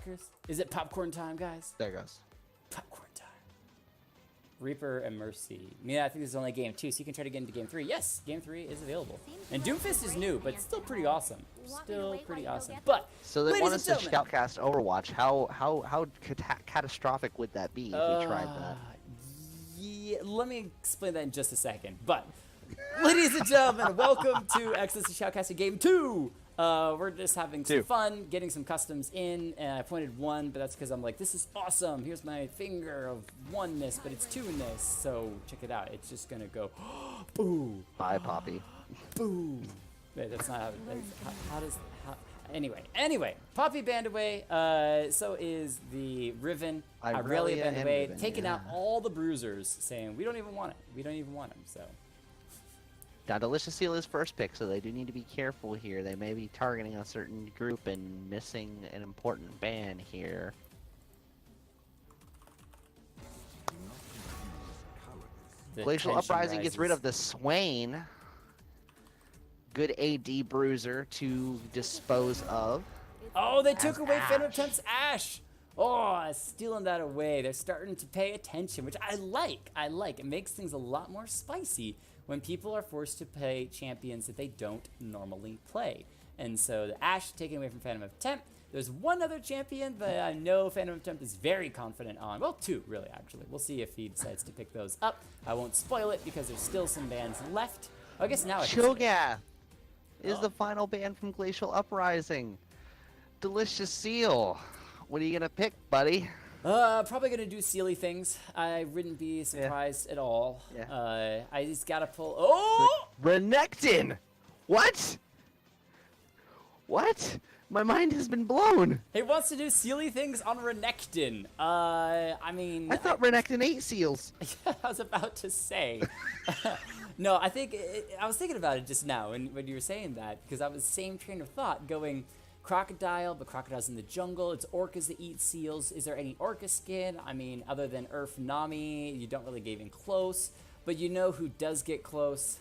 firecrackers? Is it popcorn time, guys? There goes. Popcorn time. Reaper and Mercy. Yeah, I think this is only game 2, so you can try to get into game 3. Yes, game 3 is available. And Doomfist is new, but still pretty awesome. Still pretty awesome. But so they want us to shoutcast Overwatch. How catastrophic would that be if we tried that? Yeah, let me explain that in just a second. But, ladies and gentlemen, welcome to XLNC Shoutcasting Game 2. We're just having some fun, getting some customs in, and I pointed 1, but that's because I'm like, this is awesome. Here's my finger of 1-ness, but it's 2-ness. So check it out. It's just gonna go, boo. Bye, Poppy. Boo. Wait, that's not how Anyway, Poppy banned away. So is the Riven. Irelia banned away, taking out all the bruisers, saying we don't even want it. We don't even want him. So. Now, Delicious Seal is first pick, so they do need to be careful here. They may be targeting a certain group and missing an important ban here. Glacial Uprising gets rid of the Swain. Good AD Bruiser to dispose of. Oh, they took away Phantom Temp's Ash. Oh, stealing that away. They're starting to pay attention, which I like. It makes things a lot more spicy when people are forced to play champions that they don't normally play. And so the Ashe taken away from Phantom of Temp. There's one other champion that I know Phantom of Temp is very confident on. Well, 2, really, actually. We'll see if he decides to pick those up. I won't spoil it because there's still some bans left. I guess now I can Cho'Gath is the final ban from Glacial Uprising. Delicious Seal. What are you going to pick, buddy? Probably gonna do Sealy things. I wouldn't be surprised at all. Yeah. I just gotta pull. Oh! Renekton! What? What? My mind has been blown. He wants to do Sealy things on Renekton. I mean. I thought Renekton ate seals. I was about to say. No, I think I was thinking about it just now when you were saying that because I was same train of thought going. Crocodile, but Crocodile's in the jungle. It's orcas that eat seals. Is there any orca skin? I mean, other than Urf Nami, you don't really get even close. But you know who does get close?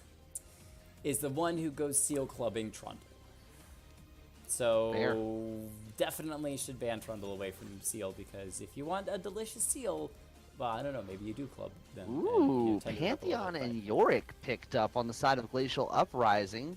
Is the one who goes seal clubbing Trundle. So definitely should ban Trundle away from seal because if you want a delicious seal, well, I don't know, maybe you do club them. Ooh, and, Pantheon and Yorick picked up on the side of Glacial Uprising.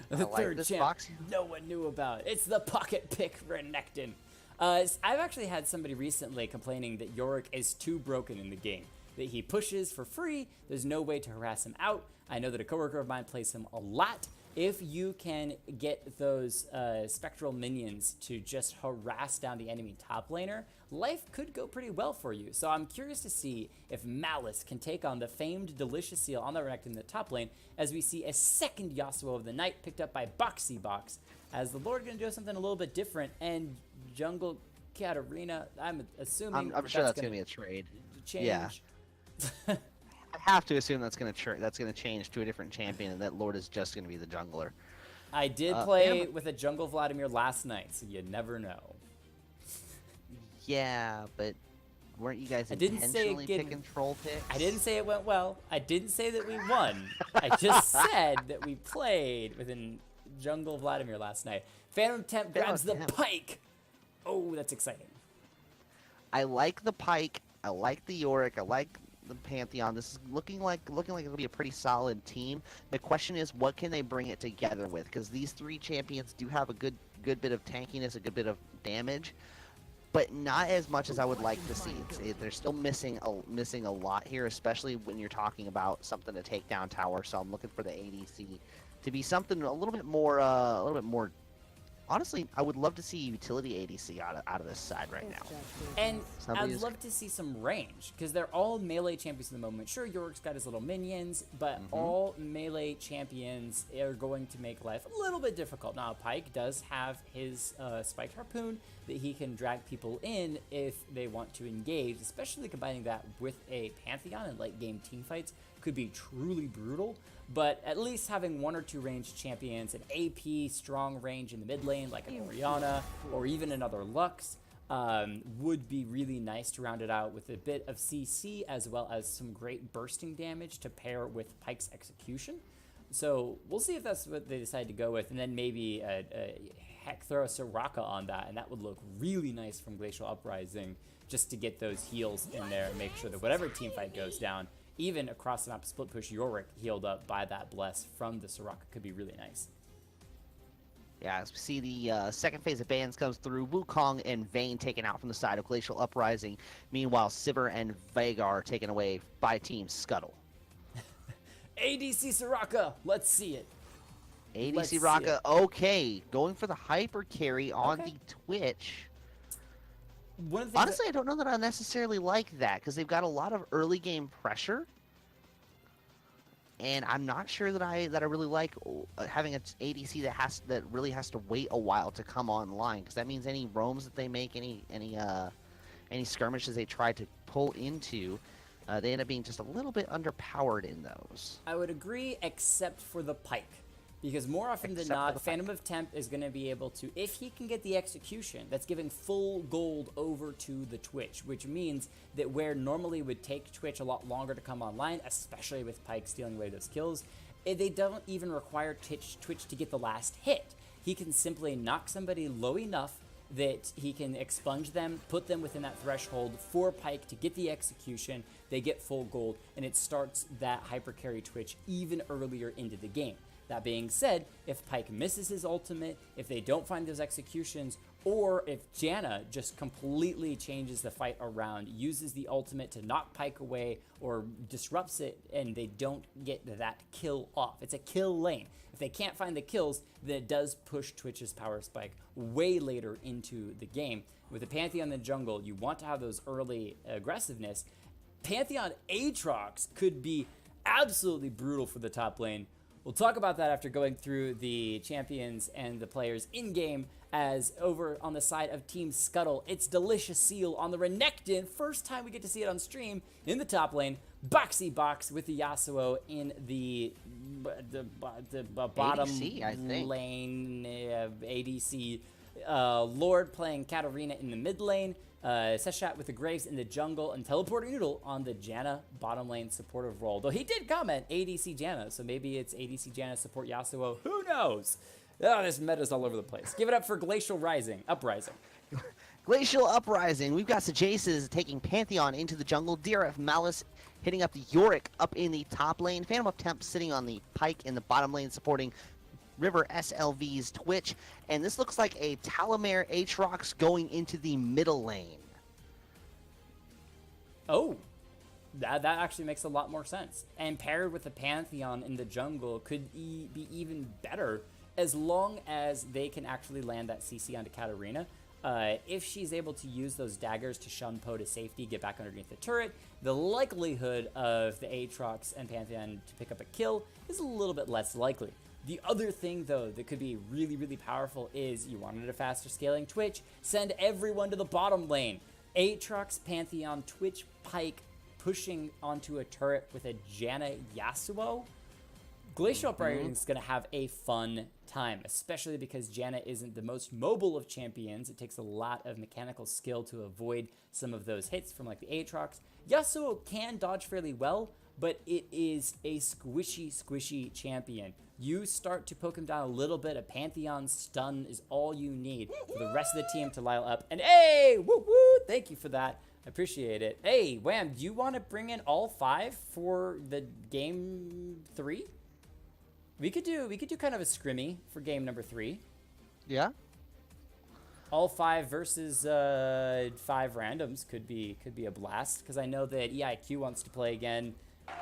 The third champ no one knew about. It's the pocket pick Renekton. I've actually had somebody recently complaining that Yorick is too broken in the game. That he pushes for free, there's no way to harass him out. I know that a coworker of mine plays him a lot. If you can get those spectral minions to just harass down the enemy top laner, life could go pretty well for you. So I'm curious to see if Malice can take on the famed Delicious Seal on the Renekton in the top lane, as we see a second Yasuo of the night picked up by Boxy Box, as the Lord going to do something a little bit different, and Jungle Katarina, I'm assuming I'm sure that's going to be a trade. Change. Yeah. I have to assume that's going to change to a different champion, and that Lord is just going to be the jungler. I did play with a jungle Vladimir last night, so you never know. Yeah, but weren't you guys intentionally picking troll picks? I didn't say it went well. I didn't say that we won. I just said that we played with a jungle Vladimir last night. Phantom Temp grabs the pike. Oh, that's exciting. I like the pike. I like the Yorick. I like the Pantheon. This is looking like it'll be a pretty solid team. The question is, what can they bring it together with? Because these 3 champions do have a good bit of tankiness, a good bit of damage, but not as much as I would like to see. They're still missing a lot here, especially when you're talking about something to take down tower. So I'm looking for the ADC to be something a little bit more. Honestly, I would love to see utility ADC out of this side right now. And I'd love to see some range, because they're all melee champions at the moment. Sure, Yorick's got his little minions, but all melee champions are going to make life a little bit difficult. Now, Pyke does have his spiked harpoon that he can drag people in if they want to engage, especially combining that with a Pantheon and late game teamfights could be truly brutal. But at least having 1 or 2 ranged champions, an AP strong range in the mid lane like an Orianna or even another Lux would be really nice to round it out with a bit of CC as well as some great bursting damage to pair with Pyke's execution. So we'll see if that's what they decide to go with, and then maybe a throw a Soraka on that, and that would look really nice from Glacial Uprising, just to get those heals in there and make sure that whatever team fight goes down, even across the map, split push Yorick healed up by that bless from the Soraka could be really nice. Yeah, as we see the second phase of bans comes through, Wukong and Vayne taken out from the side of Glacial Uprising. Meanwhile, Sivir and Veigar taken away by Team Skuttle. ADC Soraka, let's see it. ADC Soraka, okay, going for the hyper carry on the Twitch. Honestly, I don't know that I necessarily like that, because they've got a lot of early game pressure. And I'm not sure that I really like having an ADC that really has to wait a while to come online, because that means any roams that they make, any skirmishes they try to pull into, they end up being just a little bit underpowered in those. I would agree, except for the Pyke. Because more often than not, Phantom of Temp is going to be able to, if he can get the execution, that's giving full gold over to the Twitch, which means that where normally would take Twitch a lot longer to come online, especially with Pyke stealing away those kills, they don't even require Twitch to get the last hit. He can simply knock somebody low enough that he can expunge them, put them within that threshold for Pyke to get the execution, they get full gold, and it starts that hyper carry Twitch even earlier into the game. That being said, if Pyke misses his ultimate, if they don't find those executions, or if Janna just completely changes the fight around, uses the ultimate to knock Pyke away or disrupts it, and they don't get that kill off. It's a kill lane. If they can't find the kills, then it does push Twitch's power spike way later into the game. With the Pantheon in the jungle, you want to have those early aggressiveness. Pantheon Aatrox could be absolutely brutal for the top lane. We'll talk about that after going through the champions and the players in-game, as over on the side of Team Skuttle, it's Delicious Seal on the Renekton. First time we get to see it on stream in the top lane. Boxy box with the Yasuo in the bottom ADC, I think. lane, ADC. Lord playing Katarina in the mid lane. Seshat with the Graves in the jungle, and Teleporting Noodle on the Janna bottom lane supportive role. Though he did comment ADC Janna, so maybe it's ADC Janna support Yasuo. Who knows? Oh, this meta's all over the place. Give it up for Glacial Uprising. Glacial Uprising. We've got Sajaces taking Pantheon into the jungle. DRF Malice hitting up the Yorick up in the top lane. Phantom of Temp sitting on the Pyke in the bottom lane supporting River SLV's Twitch, and this looks like a Talamere Aatrox going into the middle lane. Oh, that actually makes a lot more sense. And paired with the Pantheon in the jungle could be even better, as long as they can actually land that CC onto Katarina. If she's able to use those daggers to shun Poe to safety, get back underneath the turret, the likelihood of the Aatrox and Pantheon to pick up a kill is a little bit less likely. The other thing, though, that could be really, really powerful is you wanted a faster scaling Twitch, send everyone to the bottom lane. Aatrox, Pantheon, Twitch, Pyke pushing onto a turret with a Janna Yasuo. Glacial Uprising is going to have a fun time, especially because Janna isn't the most mobile of champions. It takes a lot of mechanical skill to avoid some of those hits from like the Aatrox. Yasuo can dodge fairly well, but it is a squishy champion. You start to poke him down a little bit, a Pantheon stun is all you need for the rest of the team to line up. And hey, woo woo, thank you for that. I appreciate it. Hey, Wham, do you want to bring in all 5 for the game 3? We could do kind of a scrimmy for game number 3. Yeah. All 5 versus 5 randoms could be a blast, because I know that EIQ wants to play again.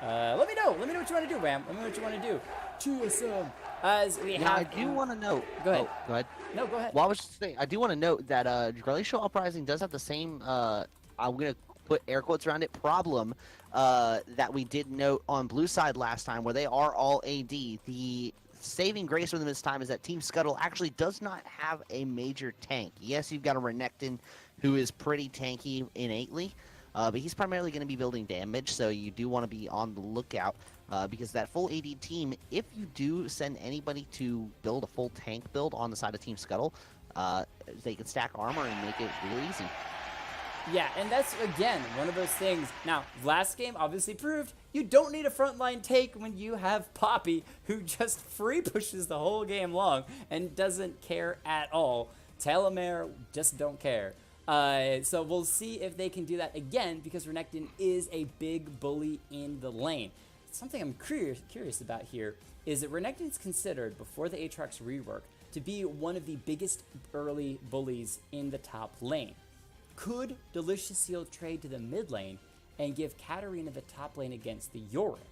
Let me know what you want to do, Wham. Let me know what you want to do. Awesome. As we have, I do want to note. Go ahead. Oh, go ahead. No, go ahead. Well, I was just saying, I do want to note that Glacial Uprising does have the same. I'm gonna put air quotes around it. Problem that we did note on blue side last time, where they are all AD. The saving grace for them this time is that Team Skuttle actually does not have a major tank. Yes, you've got a Renekton who is pretty tanky innately. But he's primarily going to be building damage, so you do want to be on the lookout, because that full AD team, if you do send anybody to build a full tank build on the side of Team Skuttle, they can stack armor and make it really easy. Yeah, and that's, again, one of those things. Now, last game obviously proved You don't need a frontline take when you have Poppy, who just free pushes the whole game long and doesn't care at all. Telomere just don't care. So we'll see if they can do that again, because Renekton is a big bully in the lane. Something I'm curious about here is that Renekton is considered, before the Aatrox rework, to be one of the biggest early bullies in the top lane. Could Delicious Seal trade to the mid lane and give Katarina the top lane against the Yorick?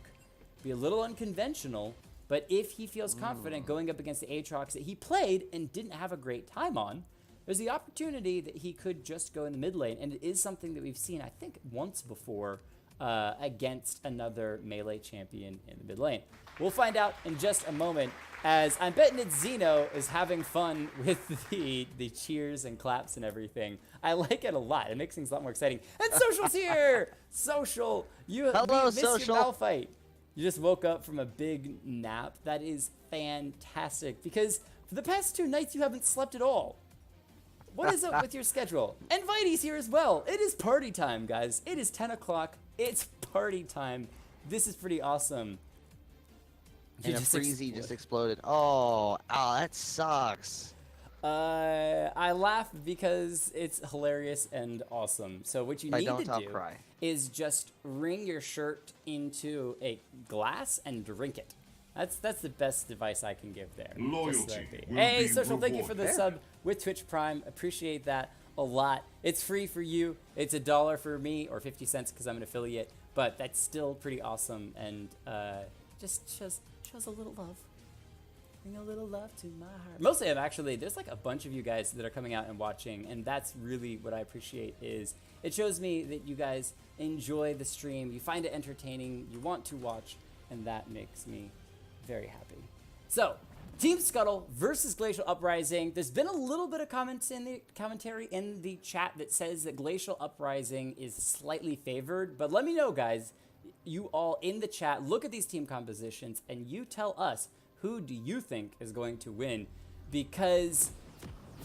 Be a little unconventional, but if he feels confident going up against the Aatrox that he played and didn't have a great time on, there's the opportunity that he could just go in the mid lane, and it is something that we've seen, I think, once before against another melee champion in the mid lane. We'll find out in just a moment, as I'm betting that Xeno is having fun with the cheers and claps and everything. I like it a lot. It makes things a lot more exciting. And Social's here! Social! Hello, missed Social. your Malphite. You just woke up from a big nap. That is fantastic, because for the past 2 nights you haven't slept at all. What is up with your schedule? And Vitey's here as well. It is party time, guys. It is 10 o'clock. It's party time. This is pretty awesome. And a Freezy just exploded. Oh, that sucks. I laugh because it's hilarious and awesome. So what you need to do is just wring your shirt into a glass and drink it. That's the best advice I can give there. Loyalty. Hey, Social, thank you for the sub with Twitch Prime. Appreciate that a lot. It's free for you. It's $1 for me, or 50 cents because I'm an affiliate. But that's still pretty awesome, and just shows a little love. Bring a little love to my heart. Mostly, there's like a bunch of you guys that are coming out and watching, and that's really what I appreciate. Is it shows me that you guys enjoy the stream, you find it entertaining, you want to watch, and that makes me very happy. So, Team Skuttle versus Glacial Uprising. There's been a little bit of commentary in the chat that says that Glacial Uprising is slightly favored, but let me know, guys. You all in the chat, look at these team compositions, and you tell us, who do you think is going to win? Because,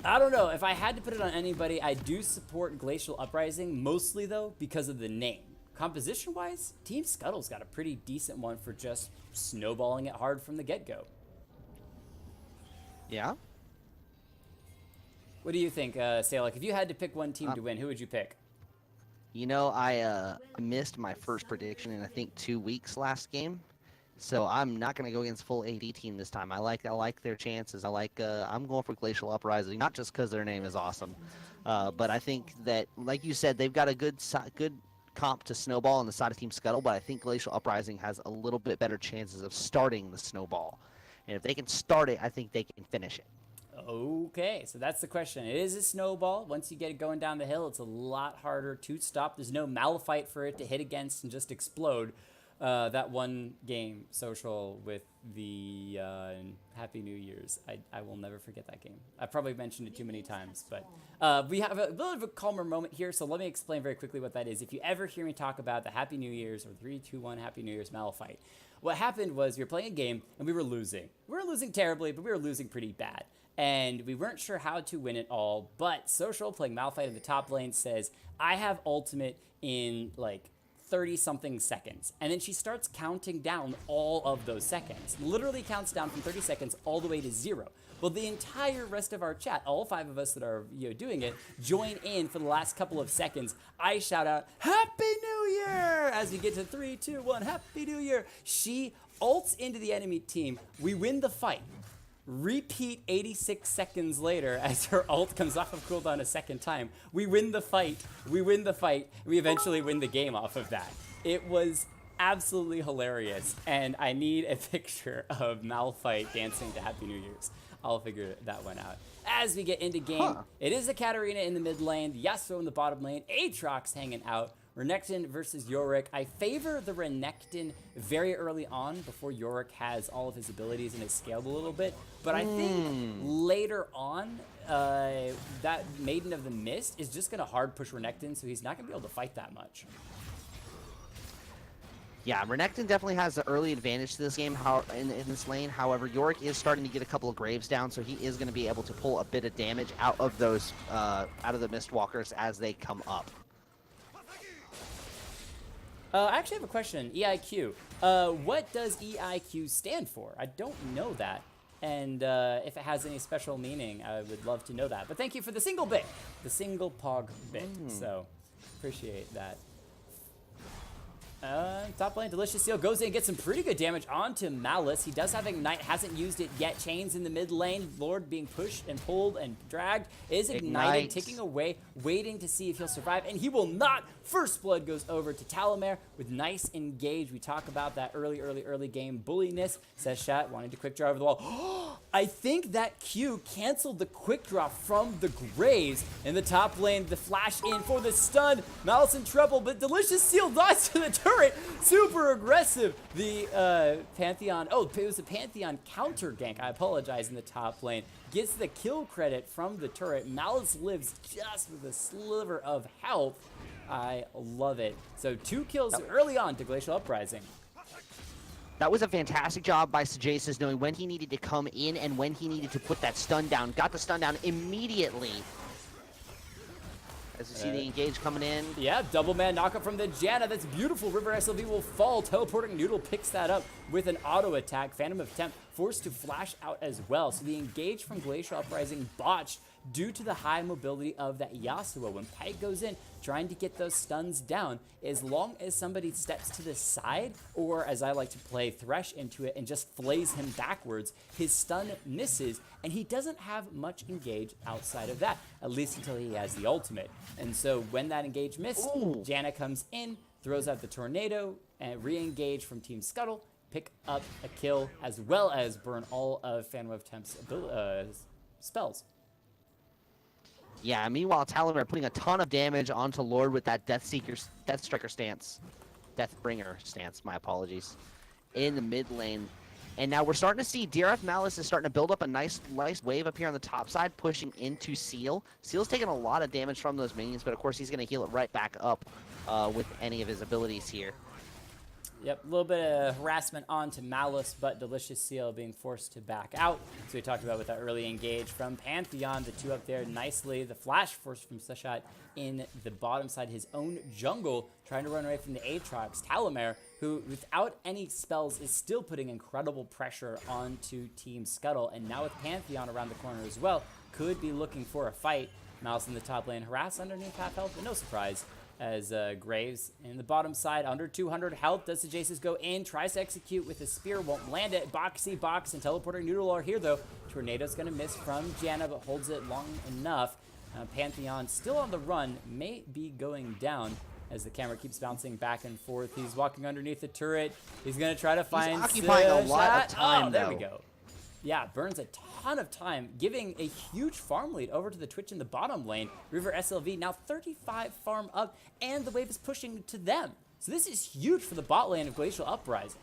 I don't know, if I had to put it on anybody, I do support Glacial Uprising, mostly though, because of the name. Composition-wise, Team Skuttle's got a pretty decent one for just snowballing it hard from the get-go. Yeah? What do you think, Salek? If you had to pick one team to win, who would you pick? You know, I missed my first prediction in, I think, 2 weeks last game. So I'm not going to go against full AD team this time. I like their chances. I'm going for Glacial Uprising, not just because their name is awesome, but I think that, like you said, they've got a good comp to Snowball on the side of Team Skuttle, but I think Glacial Uprising has a little bit better chances of starting the Snowball. And if they can start it, I think they can finish it. Okay, so that's the question. It is a snowball. Once you get it going down the hill, it's a lot harder to stop. There's no Malphite for it to hit against and just explode. That one game, Social, with the Happy New Year's. I will never forget that game. I probably mentioned it too many times, but we have a little bit of a calmer moment here, so let me explain very quickly what that is. If you ever hear me talk about the Happy New Year's or 3, 2, 1 Happy New Year's Malphite, what happened was we were playing a game and we were losing. We were losing terribly, but we were losing pretty bad. And we weren't sure how to win it all, but Social, playing Malphite in the top lane, says, I have ultimate in like 30-something seconds. And then she starts counting down all of those seconds. Literally counts down from 30 seconds all the way to 0. Well, the entire rest of our chat, all 5 of us that are doing it, join in for the last couple of seconds. I shout out, Happy New Year! As we get to 3, 2, 1, Happy New Year! She ults into the enemy team. We win the fight. Repeat 86 seconds later as her ult comes off of cooldown a second time. We win the fight. We win the fight. We eventually win the game off of that. It was absolutely hilarious, and I need a picture of Malphite dancing to Happy New Year's. I'll figure that one out. As we get into game, it is the Katarina in the mid lane, the Yasuo in the bottom lane, Aatrox hanging out, Renekton versus Yorick. I favor the Renekton very early on before Yorick has all of his abilities and is scaled a little bit. But I think later on, that Maiden of the Mist is just going to hard push Renekton, so he's not going to be able to fight that much. Yeah, Renekton definitely has the early advantage to this game in this lane. However, Yorick is starting to get a couple of Graves down, so he is going to be able to pull a bit of damage out of those out of the Mistwalkers as they come up. I actually have a question. EIQ. What does EIQ stand for? I don't know that. And if it has any special meaning, I would love to know that. But thank you for the single bit. The single pog bit. So, appreciate that. Top lane, Delicious Seal goes in and gets some pretty good damage onto Malice. He does have Ignite, hasn't used it yet. Chains in the mid lane. Lord being pushed and pulled and dragged. Is ignited, ticking away, waiting to see if he'll survive. And he will not. First blood goes over to Talamere with nice engage. We talk about that early game bulliness. Says Shat, wanting to quick draw over the wall. I think that Q canceled the quick draw from the Graves. In the top lane, the flash in for the stun. Malice in trouble, but Delicious Seal dies to the turret. Super aggressive. The Pantheon, it was a Pantheon counter gank. I apologize, in the top lane. Gets the kill credit from the turret. Malice lives just with a sliver of health. I love it. So 2 kills early on to Glacial Uprising. That was a fantastic job by Sajasis, knowing when he needed to come in and when he needed to put that stun down. Got the stun down immediately. As you see the engage coming in. Yeah, double man knockup from the Janna. That's beautiful. River SLV will fall. Teleporting Noodle picks that up with an auto attack. Phantom of Temp forced to flash out as well. So the engage from Glacial Uprising botched due to the high mobility of that Yasuo. When Pyke goes in, trying to get those stuns down, as long as somebody steps to the side, or as I like to play, Thresh into it and just flays him backwards, his stun misses, and he doesn't have much engage outside of that, at least until he has the ultimate. And so when that engage missed, Janna comes in, throws out the tornado, and re-engage from Team Skuttle, pick up a kill, as well as burn all of Phantom of Temp's spells. Yeah, meanwhile, Talamere putting a ton of damage onto Lord with that Death Striker stance. Deathbringer stance, my apologies. In the mid lane. And now we're starting to see DRF Malice is starting to build up a nice wave up here on the top side, pushing into Seal. Seal's taking a lot of damage from those minions, but of course he's going to heal it right back up with any of his abilities here. Yep, a little bit of harassment onto Malice, but Delicious Seal being forced to back out. So we talked about with that early engage from Pantheon, the 2 up there nicely. The flash force from Seshat in the bottom side, his own jungle, trying to run away from the Aatrox. Talamere, who without any spells is still putting incredible pressure onto Team Skuttle. And now with Pantheon around the corner as well, could be looking for a fight. Malice in the top lane, harass underneath half health, but no surprise. As Graves in the bottom side, under 200 health. Does Sajasis go in, tries to execute with his spear, won't land it. Boxy box and Teleporter Noodle are here though. Tornado's gonna miss from Janna, but holds it long enough. Pantheon still on the run, may be going down as the camera keeps bouncing back and forth. He's walking underneath the turret. He's gonna try to find. He's occupying a lot of time. There we go. Yeah, burns a ton of time, giving a huge farm lead over to the Twitch in the bottom lane. River SLV now 35 farm up, and the wave is pushing to them. So this is huge for the bot lane of Glacial Uprising.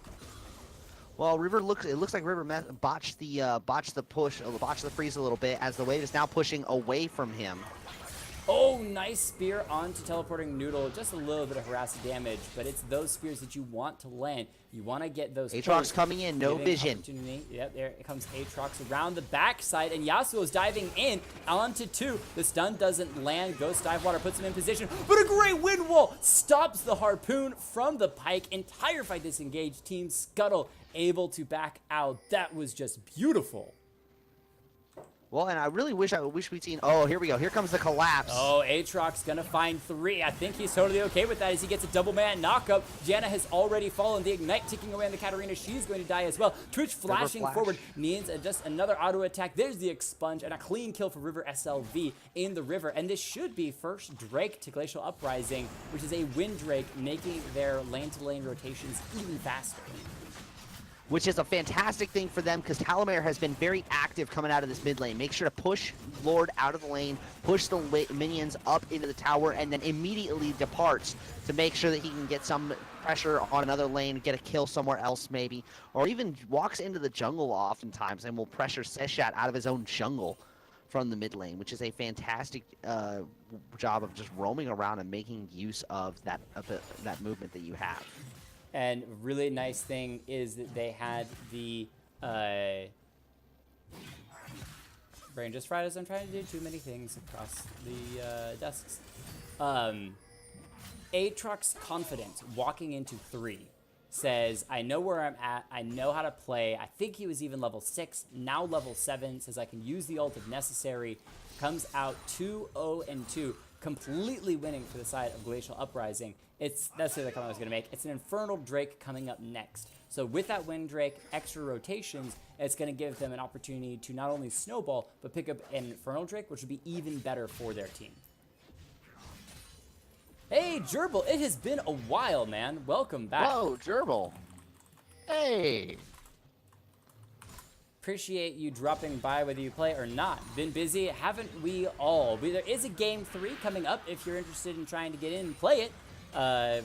Well, it looks like River botched the freeze a little bit as the wave is now pushing away from him. Oh, nice spear onto Teleporting Noodle. Just a little bit of harass damage, but it's those spears that you want to land. You want to get those. Aatrox coming in, no vision. Yep, there comes Aatrox around the backside, and Yasuo is diving in onto 2. The stun doesn't land. Ghost Dive Water puts him in position, but a great wind wall stops the harpoon from the Pyke. Entire fight disengaged. Team Skuttle able to back out. That was just beautiful. Well, and I really wish we'd seen. Oh, here we go. Here comes the collapse. Oh, Aatrox gonna find 3. I think he's totally okay with that as he gets a double man knockup. Janna has already fallen. The Ignite ticking away on the Katarina. She's going to die as well. Twitch flashing forward needs just another auto attack. There's the expunge and a clean kill for River SLV in the river. And this should be first Drake to Glacial Uprising, which is a Wind Drake, making their lane-to-lane rotations even faster. Which is a fantastic thing for them because Talamere has been very active coming out of this mid lane. Make sure to push Lord out of the lane, push the minions up into the tower, and then immediately departs to make sure that he can get some pressure on another lane, get a kill somewhere else maybe, or even walks into the jungle oftentimes and will pressure Seshat out of his own jungle from the mid lane, which is a fantastic job of just roaming around and making use of that movement that you have. And really nice thing is that they had the brain just fried as I'm trying to do too many things across the desks. Aatrox confidence walking into 3 says, I know where I'm at, I know how to play. I think he was even level 6, now level 7, says I can use the ult if necessary. Comes out 2-0-2, completely winning for the side of Glacial Uprising. That's the comment I was going to make. It's an Infernal Drake coming up next. So with that Wind Drake, extra rotations, it's going to give them an opportunity to not only snowball, but pick up an Infernal Drake, which would be even better for their team. Hey, Gerbil, it has been a while, man. Welcome back. Whoa, Gerbil. Hey. Appreciate you dropping by whether you play or not. Been busy, haven't we all? There is a game 3 coming up if you're interested in trying to get in and play it.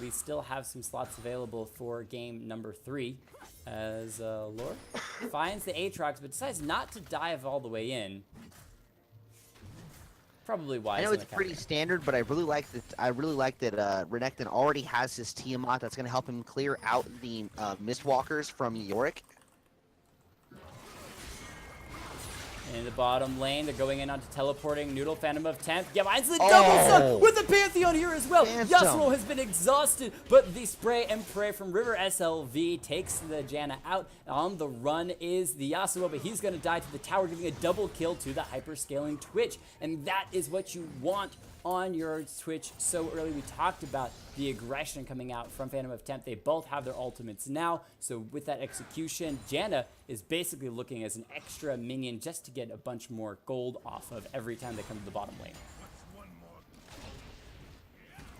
We still have some slots available for game number 3 as Lore finds the Aatrox but decides not to dive all the way in. Probably wise. I know it's pretty standard, but I really like that Renekton already has his Tiamat that's going to help him clear out the Mistwalkers from Yorick. In the bottom lane, they're going in onto teleporting. Noodle, Phantom of Temp. Yeah, mine's the double stun with the Pantheon here as well. Yasuo has been exhausted, but the spray and pray from River SLV takes the Janna out. On the run is the Yasuo, but he's going to die to the tower, giving a double kill to the hyperscaling Twitch. And that is what you want on your Twitch so early. We talked about the aggression coming out from Phantom of Temp. They both have their ultimates now, so with that execution, Janna is basically looking as an extra minion just to get a bunch more gold off of every time they come to the bottom lane.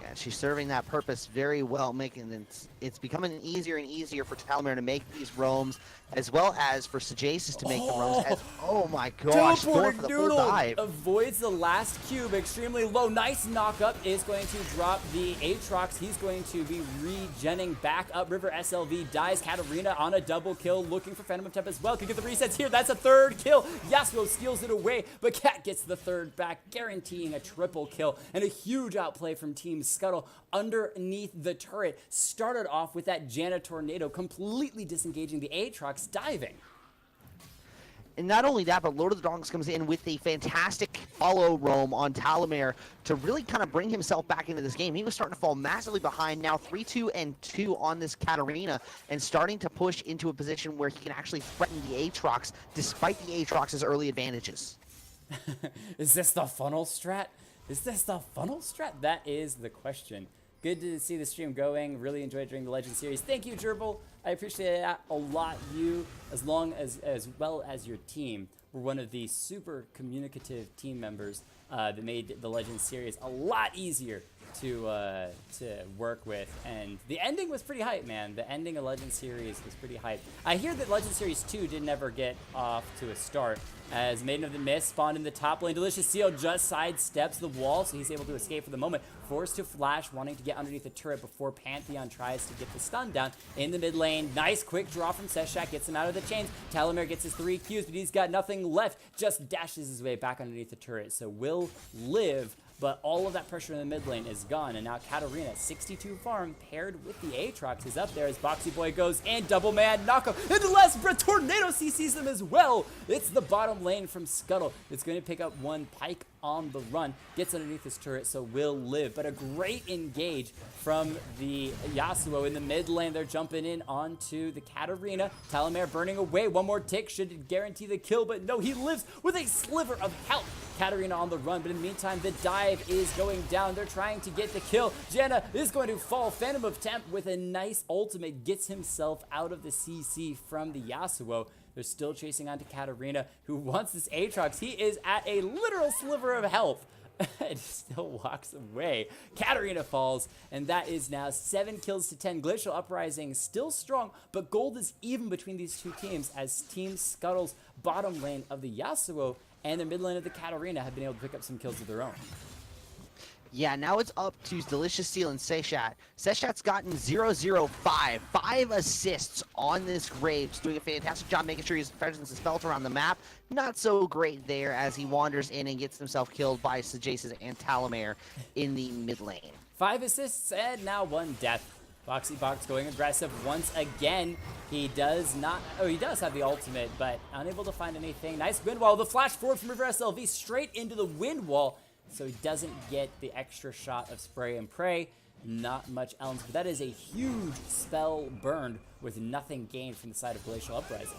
Yeah, she's serving that purpose very well, making it's becoming easier and easier for Talmer to make these roams, as well as for Sejaces to make the roams. Oh my gosh, going for the full dive. Avoids the last cube, extremely low. Nice knock-up is going to drop the Aatrox. He's going to be regenning back up. River SLV dies. Katarina on a double kill, looking for Phantom of Temp as well. Can get the resets here. That's a 3rd kill. Yasuo steals it away, but Cat gets the 3rd back, guaranteeing a triple kill and a huge outplay from Team Skuttle underneath the turret. Started off with that Janna tornado, completely disengaging the Aatrox, diving. And not only that, but Lord of the Donks comes in with a fantastic follow roam on Talmer to really kind of bring himself back into this game. He was starting to fall massively behind, now 3-2-2 on this Katarina, and starting to push into a position where he can actually threaten the Aatrox, despite the Aatrox's early advantages. Is this the funnel strat? Is this the funnel strat? That is the question. Good to see the stream going. Really enjoyed during the Legend Series. Thank you, Gerbil. I appreciate that a lot. You, as well as your team, were one of the super communicative team members that made the Legend Series a lot easier to work with. And the ending was pretty hype, man. The ending of Legend Series was pretty hype. I hear that Legend Series 2 didn't ever get off to a start, as Maiden of the Mist spawned in the top lane. Delicious Seal just sidesteps the wall, so he's able to escape for the moment. Forced to flash, wanting to get underneath the turret before Pantheon tries to get the stun down. In the mid lane, nice quick draw from Seshak, gets him out of the chains. Talmer gets his 3 Qs, but he's got nothing left. Just dashes his way back underneath the turret, so will live. But all of that pressure in the mid lane is gone, and now Katarina, 62 farm, paired with the Aatrox, is up there as Boxy Boy goes and double man knockup. And the last breath, Tornado CCs them as well. It's the bottom lane from Skuttle. It's going to pick up one Pike on the run, gets underneath this turret, so will live. But a great engage from the Yasuo in the mid lane. They're jumping in onto the Katarina. Talmer burning away. One more tick should guarantee the kill, but no, he lives with a sliver of health. Katarina on the run, but in the meantime, the dive is going down. They're trying to get the kill. Janna is going to fall. Phantom of Temp with a nice ultimate gets himself out of the CC from the Yasuo. They're still chasing onto Katarina, who wants this Aatrox. He is at a literal sliver of health and still walks away. Katarina falls, and that is now 7 kills to 10. Glacial Uprising still strong, but gold is even between these two teams, as Team Skuttle's bottom lane of the Yasuo and the mid lane of the Katarina have been able to pick up some kills of their own. Yeah, now it's up to Delicious Seal and Seshat. Seshat's gotten 0-0-5, 5 assists on this Graves, doing a fantastic job making sure his presence is felt around the map. Not so great there as he wanders in and gets himself killed by Sejaces and Talmer in the mid lane. 5 assists and now 1 death. Boxy Box going aggressive once again. He does not, he does have the ultimate, but unable to find anything. Nice wind wall. The flash forward from River SLV straight into the wind wall, so he doesn't get the extra shot of spray and pray. not much else. But that is a huge spell burned with nothing gained from the side of Glacial Uprising.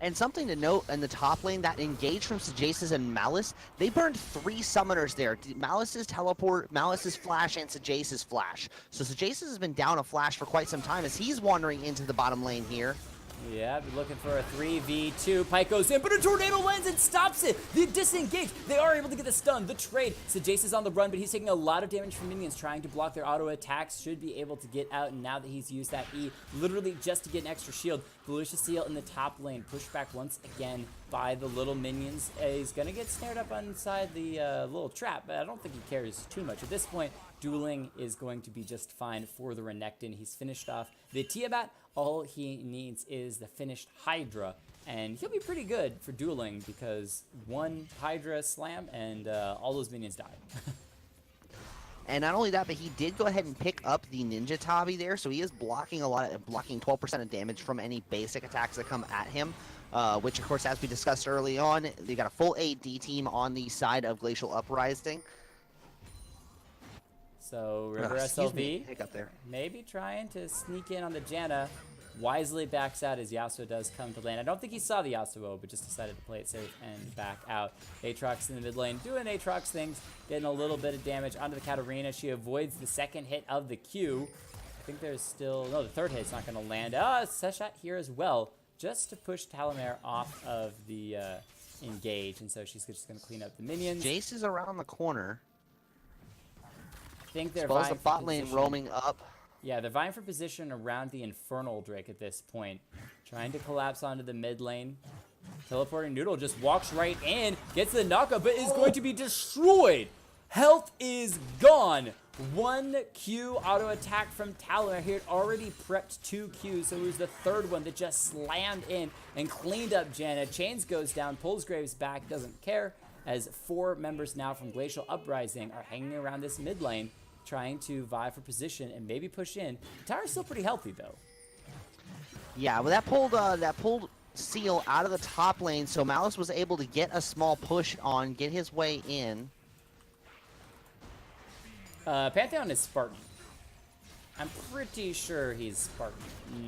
And something to note in the top lane, that engage from Sejaces and Malice, they burned 3 summoners there. Malice's teleport, Malice's flash, and Sejaces' flash. So Sejaces has been down a flash for quite some time as he's wandering into the bottom lane here. Yeah, we're looking for a 3v2. Pike goes in, but a tornado lands and stops it. They disengage. They are able to get the stun. The trade. Sejace is on the run, but he's taking a lot of damage from minions trying to block their auto attacks. Should be able to get out now that he's used that E literally just to get an extra shield. Delicious Seal in the top lane. Pushed back once again by the little minions. He's going to get snared up inside the little trap, but I don't think he cares too much. At this point, dueling is going to be just fine for the Renekton. He's finished off the Tiamat. All he needs is the finished Hydra, and he'll be pretty good for dueling because one Hydra slam and all those minions died. And not only that, but he did go ahead and pick up the Ninja Tabi there, so he is blocking blocking 12% of damage from any basic attacks that come at him. Which, of course, as we discussed early on, they got a full AD team on the side of Glacial Uprising. So River SLV, hiccup there. Maybe trying to sneak in on the Janna. Wisely backs out as Yasuo does come to lane. I don't think he saw the Yasuo, but just decided to play it safe and back out. Aatrox in the mid lane doing Aatrox things, getting a little bit of damage onto the Katarina. She avoids the second hit of the Q. I think there's still, no, the third hit's not going to land. Set shot here as well, just to push Talamer off of the engage. And so she's just going to clean up the minions. Jace is around the corner. I think they're vying the bot lane roaming up. Yeah, they're vying for position around the Infernal Drake at this point. Trying to collapse onto the mid lane. Teleporting Noodle just walks right in, gets the knockup, but is going to be destroyed. Health is gone. 1 Q auto attack from Talamer. He had already prepped 2 Qs, so it was the third one that just slammed in and cleaned up Janna. Chains goes down, pulls Graves back, doesn't care, as 4 members now from Glacial Uprising are hanging around this mid lane, trying to vie for position and maybe push in. The tower's still pretty healthy though. Yeah, well that pulled Seal out of the top lane, so Malice was able to get a small push on, get his way in. Pantheon is Spartan. I'm pretty sure he's Spartan,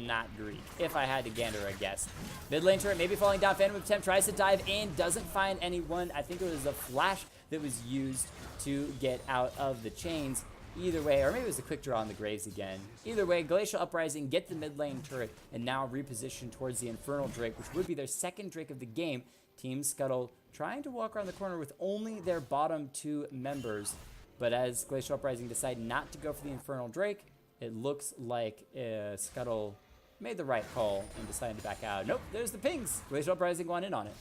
not Greek, if I had to gander a guess. Mid lane turret maybe falling down. Phantom Attempt tries to dive in, doesn't find anyone. I think it was a flash that was used to get out of the chains. Either way, or maybe it was a quick draw on the Graves again. Either way, Glacial Uprising get the mid lane turret and now reposition towards the Infernal Drake, which would be their second Drake of the game. Team Skuttle trying to walk around the corner with only their bottom 2 members. But as Glacial Uprising decide not to go for the Infernal Drake, it looks like Skuttle made the right call and decided to back out. Nope, there's the pings. Glacial Uprising going in on it.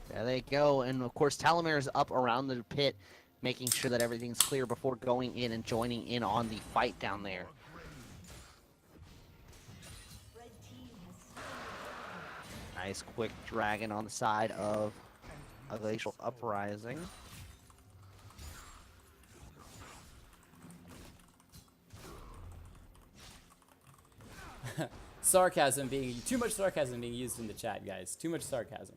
There they go, and of course Talamer is up around the pit, making sure that everything's clear before going in and joining in on the fight down there. Nice quick dragon on the side of a Glacial Uprising. Too much sarcasm being used in the chat, guys. Too much sarcasm.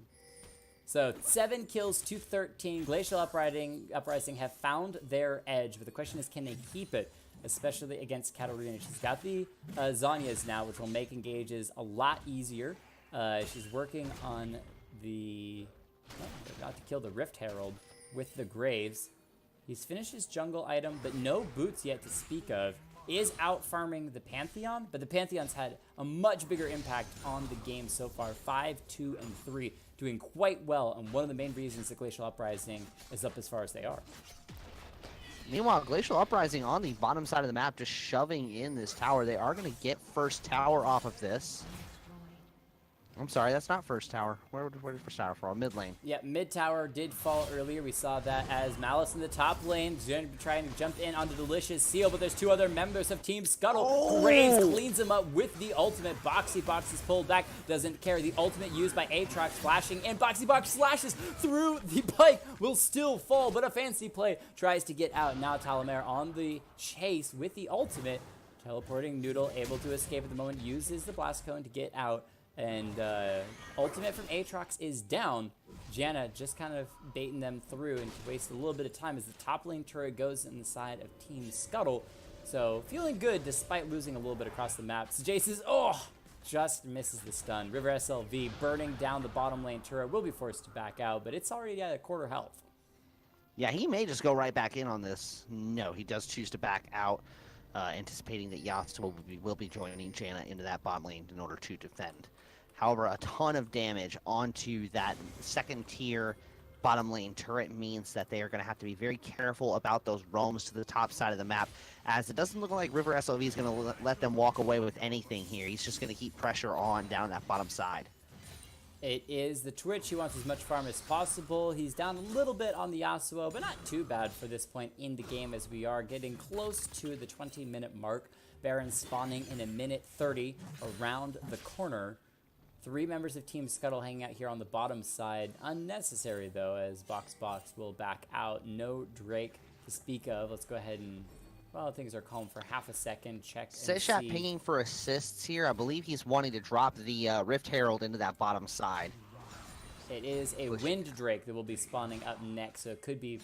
So 7 kills to 13. Glacial Uprising have found their edge, but the question is, can they keep it, especially against Katarina? She's got the Zhonya's now, which will make engages a lot easier. She's working on the, about to kill the Rift Herald with the Graves. He's finished his jungle item, but no boots yet to speak of. Is out farming the Pantheon, but the Pantheon's had a much bigger impact on the game so far. 5, 2, and 3, doing quite well, and one of the main reasons that Glacial Uprising is up as far as they are. Meanwhile, Glacial Uprising on the bottom side of the map, just shoving in this tower. They are going to get first tower off of this. I'm sorry, that's not first tower. Where did first tower fall? Mid lane. Yeah, mid tower did fall earlier. We saw that as Malice in the top lane is going to be trying to jump in onto Delicious Seal, but there's 2 other members of Team Skuttle. Oh! Graves cleans him up with the ultimate. Boxy Box is pulled back, doesn't care. The ultimate used by Aatrox flashing, and Boxy Box slashes through the pike, will still fall, but a fancy play tries to get out. Now Talamer on the chase with the ultimate. Teleporting Noodle, able to escape at the moment, uses the Blast Cone to get out. And ultimate from Aatrox is down, Janna just kind of baiting them through and waste a little bit of time as the top lane turret goes in the side of Team Skuttle. So feeling good despite losing a little bit across the map. So Jace is, just misses the stun. River SLV burning down the bottom lane turret, will be forced to back out, but it's already at a quarter health. Yeah, he may just go right back in on this. No, he does choose to back out, anticipating that Yasuo will be joining Janna into that bot lane in order to defend. However, a ton of damage onto that second tier bottom lane turret means that they are going to have to be very careful about those roams to the top side of the map, as it doesn't look like River SLV is going to let them walk away with anything here. He's just going to keep pressure on down that bottom side. It is the Twitch. He wants as much farm as possible. He's down a little bit on the Yasuo, but not too bad for this point in the game, as we are getting close to the 20-minute mark. Baron spawning in a minute 30 around the corner. 3 members of Team Skuttle hanging out here on the bottom side. Unnecessary, though, as Box will back out. No Drake to speak of. Let's go ahead and, well, things are calm for half a second. Check and Seshat see. pinging for assists here. I believe he's wanting to drop the Rift Herald into that bottom side. It is a Wind Drake that will be spawning up next, so it could be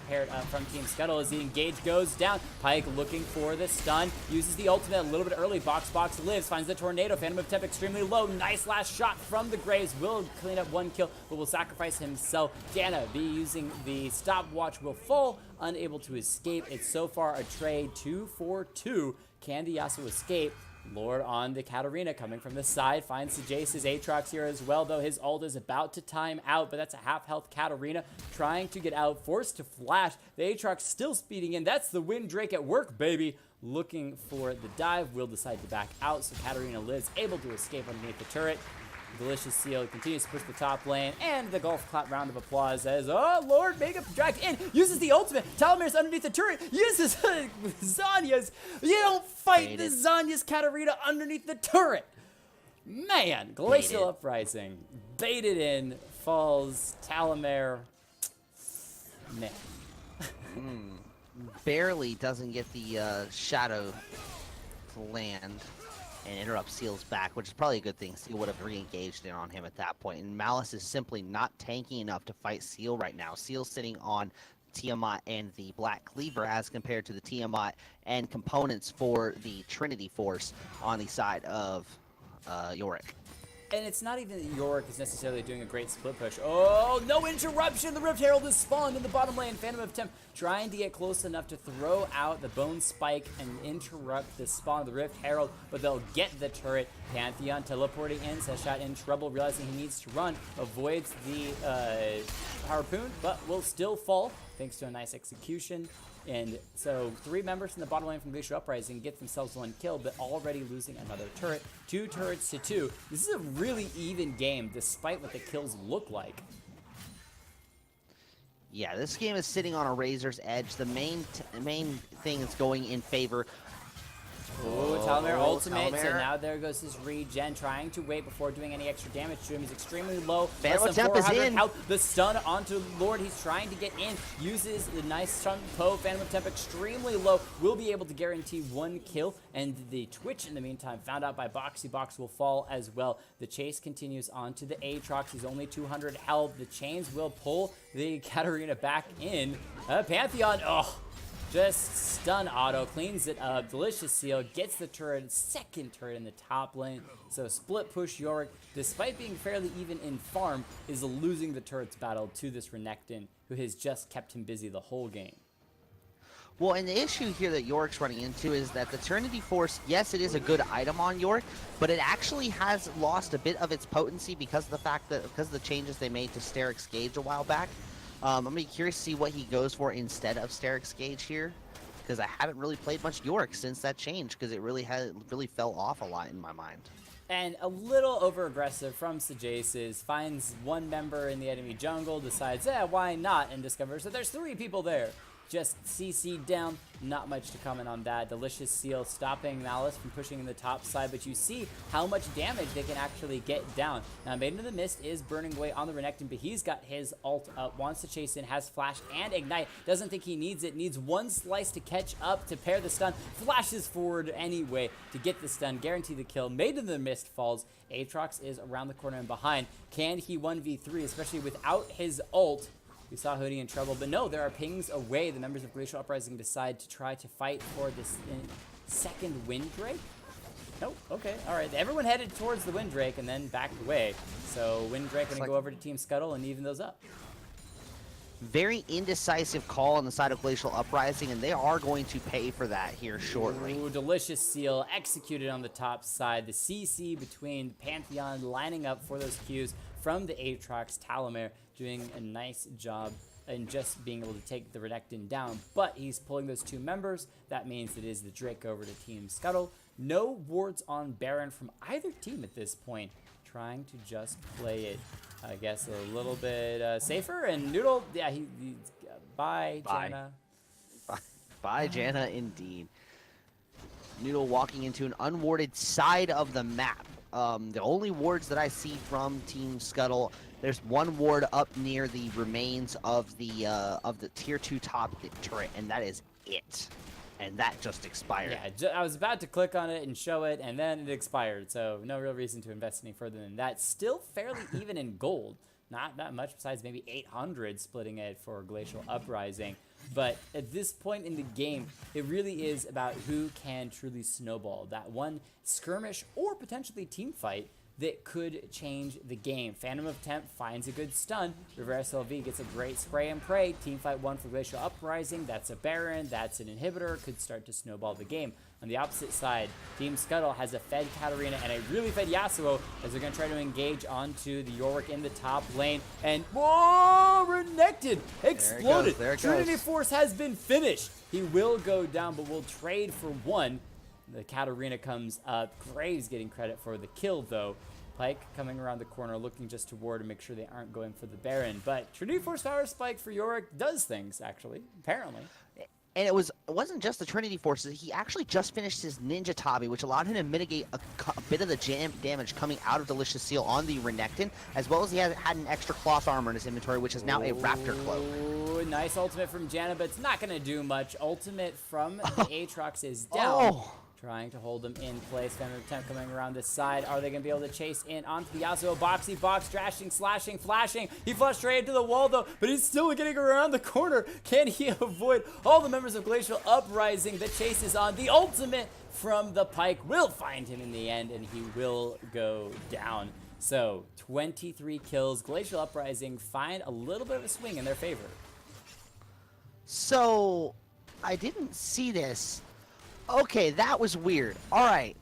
paired up from Team Skuttle as the engage goes down. Pyke looking for the stun, uses the ultimate a little bit early. Box lives, finds the tornado. Phantom of Temp extremely low. Nice last shot from the Graves. Will clean up 1 kill, but will sacrifice himself. Janna be using the stopwatch, will fall, unable to escape. It's so far a trade 2-for-2. Can the Yasuo escape? Lord on the Katarina coming from the side, finds the Jace's Aatrox here as well, though his ult is about to time out, but that's a half-health Katarina trying to get out, forced to flash. The Aatrox still speeding in. That's the Wind Drake at work, baby. Looking for the dive, will decide to back out, so Katarina lives, able to escape underneath the turret. Delicious Seal continues to push the top lane, and the golf clap round of applause as, oh, Lord, Mega dragged in, uses the ultimate. Talamir's underneath the turret, uses Zanya's. You don't fight the Zanya's Katarina underneath the turret. Man, Glacial Uprising, baited in, falls, Talamir. Man. Barely doesn't get the shadow to land and interrupt Seal's back, which is probably a good thing. Seal would have re-engaged in on him at that point, and Malice is simply not tanky enough to fight Seal right now. Seal's sitting on Tiamat and the Black Cleaver as compared to the Tiamat and components for the Trinity Force on the side of Yorick. And it's not even that Yorick is necessarily doing a great split push. Oh, no interruption! The Rift Herald is spawned in the bottom lane. Phantom of Temp trying to get close enough to throw out the Bone Spike and interrupt the spawn of the Rift Herald, but they'll get the turret. Pantheon teleporting in, Seshat in trouble, realizing he needs to run, avoids the harpoon, but will still fall thanks to a nice execution. And so 3 members in the bottom lane from Glacial Uprising get themselves 1 kill, but already losing another turret. 2 turrets to 2. This is a really even game, despite what the kills look like. Yeah, this game is sitting on a razor's edge. The main thing that's going in favor. Oh, Talamir ultimate, so now there goes his regen, trying to wait before doing any extra damage to him. He's extremely low. Phantom of Temp is in. Health. The stun onto Lord, he's trying to get in, uses the nice stun Poe. Phantom of Temp extremely low, will be able to guarantee 1 kill, and the Twitch in the meantime, found out by Boxy Box, will fall as well. The chase continues on to the Aatrox. He's only 200 health. The chains will pull the Katarina back in. Pantheon, just stun auto, cleans it up. Delicious Seal gets the turret, second turret in the top lane. So split push Yorick, despite being fairly even in farm, is losing the turret's battle to this Renekton, who has just kept him busy the whole game. Well, and the issue here that Yorick's running into is that the Trinity Force, yes, it is a good item on Yorick, but it actually has lost a bit of its potency because of the fact that, because of the changes they made to Steric's Gauge a while back. I'm going to be curious to see what he goes for instead of Steric's Gauge here, because I haven't really played much Yorick since that change, because it really fell off a lot in my mind. And a little over-aggressive from Sejaces, finds 1 member in the enemy jungle, decides, why not, and discovers that there's 3 people there. just CC down. Not much to comment on that. Delicious Seal stopping Malice from pushing in the top side, but you see how much damage they can actually get down. Now, Maiden of the Mist is burning away on the Renekton, but he's got his ult up, wants to chase in, has Flash and Ignite, doesn't think he needs it, needs one slice to catch up to pair the stun, flashes forward anyway to get the stun, guarantee the kill. Maiden of the Mist falls. Aatrox is around the corner and behind. Can he 1v3, especially without his ult? We saw Hoodie in trouble, but no, there are pings away. The members of Glacial Uprising decide to try to fight for this second Windbreak. Nope, okay, all right. Everyone headed towards the Windbreak and then backed away. So Windbreak going to go over to Team Skuttle and even those up. Very indecisive call on the side of Glacial Uprising, and they are going to pay for that here shortly. Ooh, Delicious Seal executed on the top side. The CC between Pantheon lining up for those Qs from the Aatrox. Talamer doing a nice job in just being able to take the Renekton down, but he's pulling those two members. That means it is the Drake over to Team Skuttle. No wards on Baron from either team at this point, trying to just play it, I guess, a little bit safer. And Noodle, yeah, bye, Janna. Bye, Janna, indeed. Noodle walking into an unwarded side of the map. The only wards that I see from Team Skuttle, there's one ward up near the remains of the tier 2 top turret, and that is it. And that just expired. Yeah, I was about to click on it and show it, and then it expired. So no real reason to invest any further than that. Still fairly even in gold. Not that much besides maybe 800 splitting it for Glacial Uprising. But at this point in the game, it really is about who can truly snowball. That one skirmish or potentially team fight that could change the game. Phantom of Temp finds a good stun. Reverse LV gets a great spray and pray. Teamfight 1 for Glacial Uprising. That's a Baron. That's an inhibitor. Could start to snowball the game. On the opposite side, Team Skuttle has a fed Katarina and a really fed Yasuo as they're going to try to engage onto the Yorick in the top lane. And whoa, Renekton exploded. There it goes. Trinity Force has been finished. He will go down, but will trade for one. The Katarina comes up. Graves getting credit for the kill, though. Pyke coming around the corner, looking just to ward to make sure they aren't going for the Baron. But Trinity Force Power Spike for Yorick does things, actually, apparently. And it wasn't just the Trinity Forces. He actually just finished his Ninja Tabi, which allowed him to mitigate a bit of the damage coming out of Delicious Seal on the Renekton, as well as he had an extra cloth armor in his inventory, which is now a Raptor Cloak. Ooh, nice ultimate from Janna, but it's not going to do much. Ultimate from the Aatrox is down. Trying to hold them in place. Phantom Attempt coming around this side. Are they going to be able to chase in onto the Yasuo? Boxy box, drashing, slashing, flashing. He flushed straight into the wall, though, but he's still getting around the corner. Can he avoid all the members of Glacial Uprising that chases on? The ultimate from the Pyke will find him in the end, and he will go down. So, 23 kills. Glacial Uprising find a little bit of a swing in their favor. So, I didn't see this. Okay, that was weird. All right.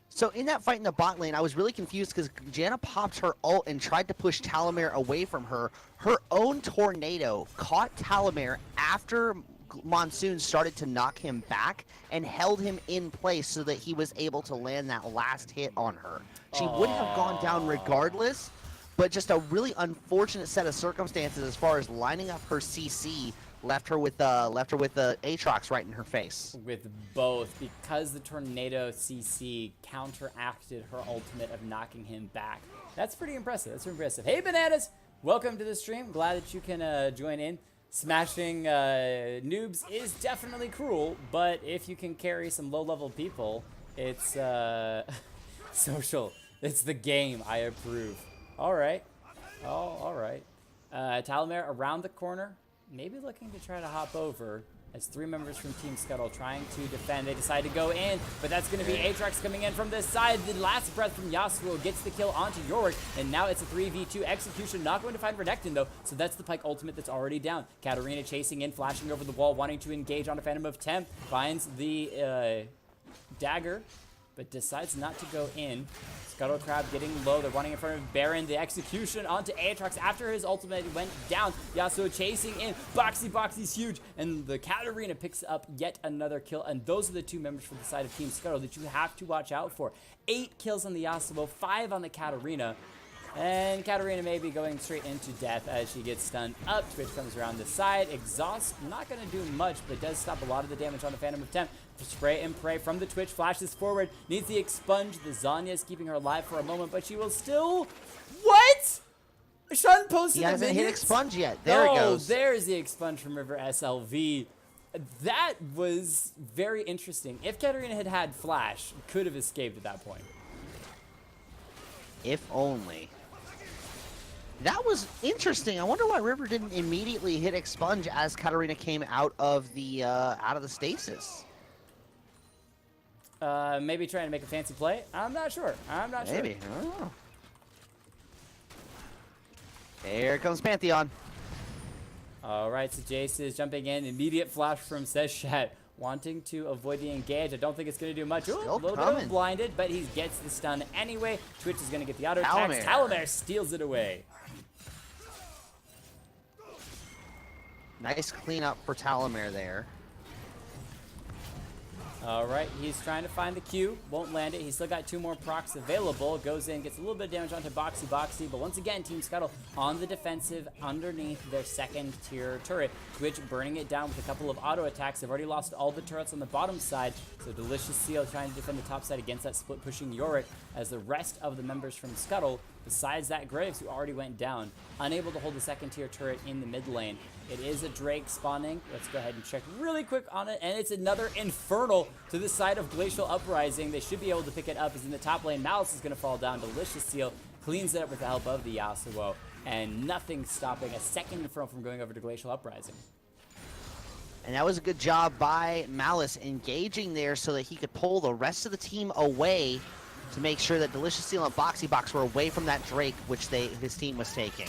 So in that fight in the bot lane, I was really confused because Janna popped her ult and tried to push Talamer away from her. Her own tornado caught Talamer after Monsoon started to knock him back and held him in place so that he was able to land that last hit on her. She would have gone down regardless, but just a really unfortunate set of circumstances as far as lining up her CC left her with the Aatrox right in her face. With both, because the Tornado CC counteracted her ultimate of knocking him back. That's pretty impressive. That's impressive. Hey, Bananas! Welcome to the stream. Glad that you can join in. Smashing noobs is definitely cruel, but if you can carry some low-level people, it's social. It's the game. I approve. All right. Oh, all right. Talamer around the corner. Maybe looking to try to hop over as three members from Team Skuttle trying to defend. They decide to go in, but that's going to be Aatrox coming in from this side. The last breath from Yasuo gets the kill onto Yorick, and now it's a 3v2 execution. Not going to find Renekton, though, so that's the Pyke ultimate that's already down. Katarina chasing in, flashing over the wall, wanting to engage on a Phantom of Temp. Finds the dagger, but decides not to go in. Skuttle Crab getting low. They're running in front of Baron. The execution onto Aatrox after his ultimate went down. Yasuo chasing in. Boxy's huge. And the Katarina picks up yet another kill. And those are the two members from the side of Team Skuttle that you have to watch out for. 8 kills on the Yasuo, 5 on the Katarina. And Katarina may be going straight into death as she gets stunned up. Twitch comes around the side. Exhaust, not going to do much, but does stop a lot of the damage on the Phantom of Temp. Spray and pray from the Twitch. Flashes forward. Needs the expunge. The Zanya is keeping her alive for a moment, but she will still... What? Sean posted He hasn't hit expunge yet. There it goes. There's the expunge from River SLV. That was very interesting. If Katarina had had flash, could have escaped at that point. If only. That was interesting. I wonder why River didn't immediately hit expunge as Katarina came out of the stasis. Maybe trying to make a fancy play. I'm not sure. Maybe. I don't know. Here comes Pantheon. All right, so Jace is jumping in. Immediate flash from Seshat, wanting to avoid the engage. I don't think it's going to do much. Ooh, a little bit of blinded, but he gets the stun anyway. Twitch is going to get the auto attacks. Talamer steals it away. Nice cleanup for Talamer there. All right, he's trying to find the Q. Won't land it. He's still got 2 more procs available. Goes in, gets a little bit of damage onto Boxy. But once again, Team Skuttle on the defensive underneath their 2nd tier turret. Twitch burning it down with a couple of auto attacks. They've already lost all the turrets on the bottom side. So Delicious Seal trying to defend the top side against that split pushing Yorick, as the rest of the members from Skuttle, besides that Graves who already went down, unable to hold the 2nd tier turret in the mid lane. It is a Drake spawning. Let's go ahead and check really quick on it. And it's another Infernal to the side of Glacial Uprising. They should be able to pick it up. As in the top lane, Malice is going to fall down. Delicious Seal cleans it up with the help of the Yasuo. And nothing stopping a 2nd Infernal from going over to Glacial Uprising. And that was a good job by Malice engaging there so that he could pull the rest of the team away to make sure that Delicious Seal and Boxy were away from that Drake, which his team was taking.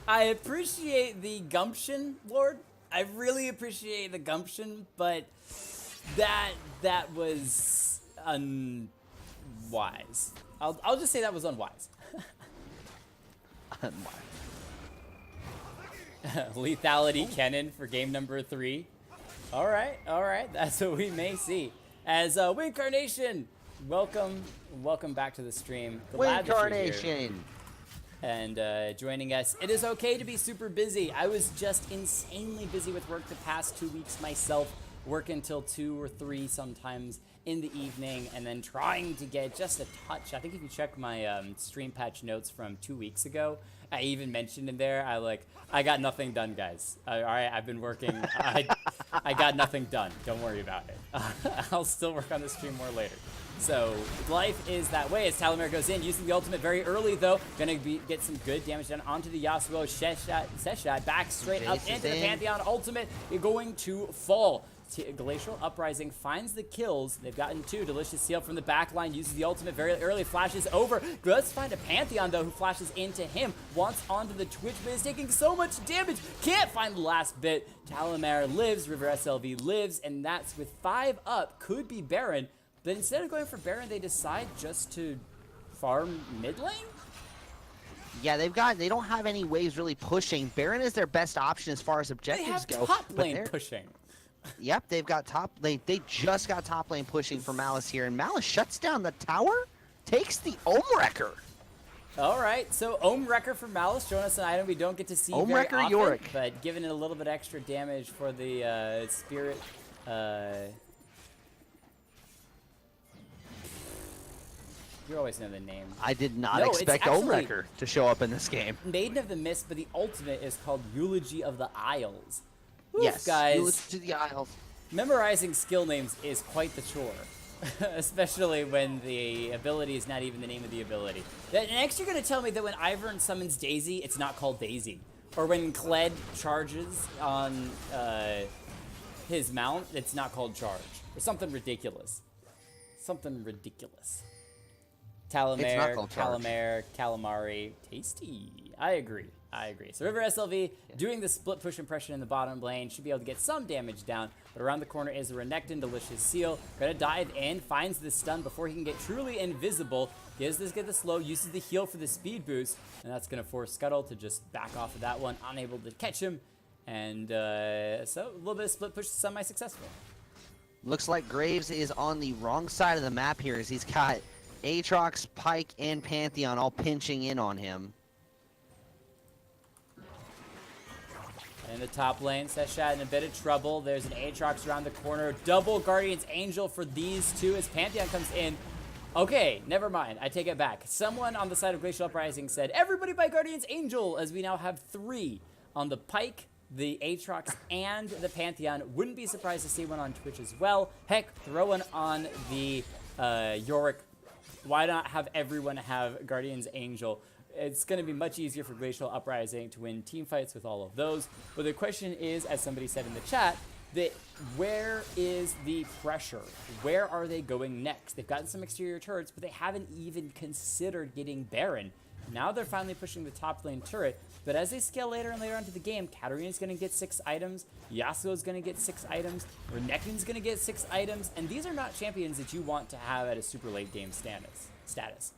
I appreciate the gumption, Lord. I really appreciate the gumption, but that was unwise. I'll just say that was unwise. Lethality Kennen for game number 3. All right. That's what we may see. As Wincarnation, welcome back to the stream. Wincarnation. And joining us. It is okay to be super busy. I was just insanely busy with work the past 2 weeks myself, work until 2 or 3 sometimes in the evening, and then trying to get just a touch. I think if you check my stream patch notes from 2 weeks ago, I even mentioned in there, I got nothing done, guys. All right, I've been working. I got nothing done. Don't worry about it. I'll still work on the stream more later. So life is that way as Talamer goes in, using the ultimate very early though. Gonna get some good damage done onto the Yasuo. Seshat back straight up into the Pantheon ultimate. You're going to fall. Glacial Uprising finds the kills. They've gotten 2. Delicious Seal from the back line uses the ultimate very early. Flashes over. Let's find a Pantheon though who flashes into him. Wants onto the Twitch, but is taking so much damage. Can't find the last bit. Talamer lives. River SLV lives. And that's with 5 up. Could be Baron. But instead of going for Baron, they decide just to farm mid lane? Yeah, they don't have any waves really pushing. Baron is their best option as far as objectives go. They have top lane pushing. Yep, they've got top lane. They just got top lane pushing for Malice here. And Malice shuts down the tower, takes the Ohm Wrecker. All right, so Ohm Wrecker for Malice, showing us an item we don't get to see Ohm very Wrecker often, Yorick. But giving it a little bit extra damage for the Spirit. You always know the name. I did not expect Ohm Wrecker to show up in this game. Maiden of the Mist, but the ultimate is called Eulogy of the Isles. Oof, yes, guys. Eulogy to the Isles. Memorizing skill names is quite the chore. Especially when the ability is not even the name of the ability. Next you're going to tell me that when Ivern summons Daisy, it's not called Daisy. Or when Kled charges on his mount, it's not called Charge. Or something ridiculous. Something ridiculous. Talamer, Calamari, Calamari, tasty. I agree. So River SLV doing the split push impression in the bottom lane. Should be able to get some damage down. But around the corner is a Renekton, Delicious Seal. Gonna dive in, finds the stun before he can get truly invisible. Gives this guy the slow, uses the heal for the speed boost. And that's gonna force Skuttle to just back off of that one. Unable to catch him. And so a little bit of split push, semi-successful. Looks like Graves is on the wrong side of the map here as he's got Aatrox, Pike, and Pantheon all pinching in on him. In the top lane, Seshat in a bit of trouble. There's an Aatrox around the corner. Double Guardian's Angel for these two as Pantheon comes in. Okay, never mind. I take it back. Someone on the side of Glacial Uprising said, everybody buy Guardian's Angel, as we now have 3 on the Pike, the Aatrox, and the Pantheon. Wouldn't be surprised to see one on Twitch as well. Heck, throw one on the Yorick. Why not have everyone have Guardian's Angel? It's going to be much easier for Glacial Uprising to win team fights with all of those. But the question is, as somebody said in the chat, that where is the pressure? Where are they going next? They've gotten some exterior turrets, but they haven't even considered getting Baron. Now they're finally pushing the top lane turret, but as they scale later and later into the game, Katarina's going to get 6 items, Yasuo's going to get 6 items, Renekton's going to get 6 items, and these are not champions that you want to have at a super late game status.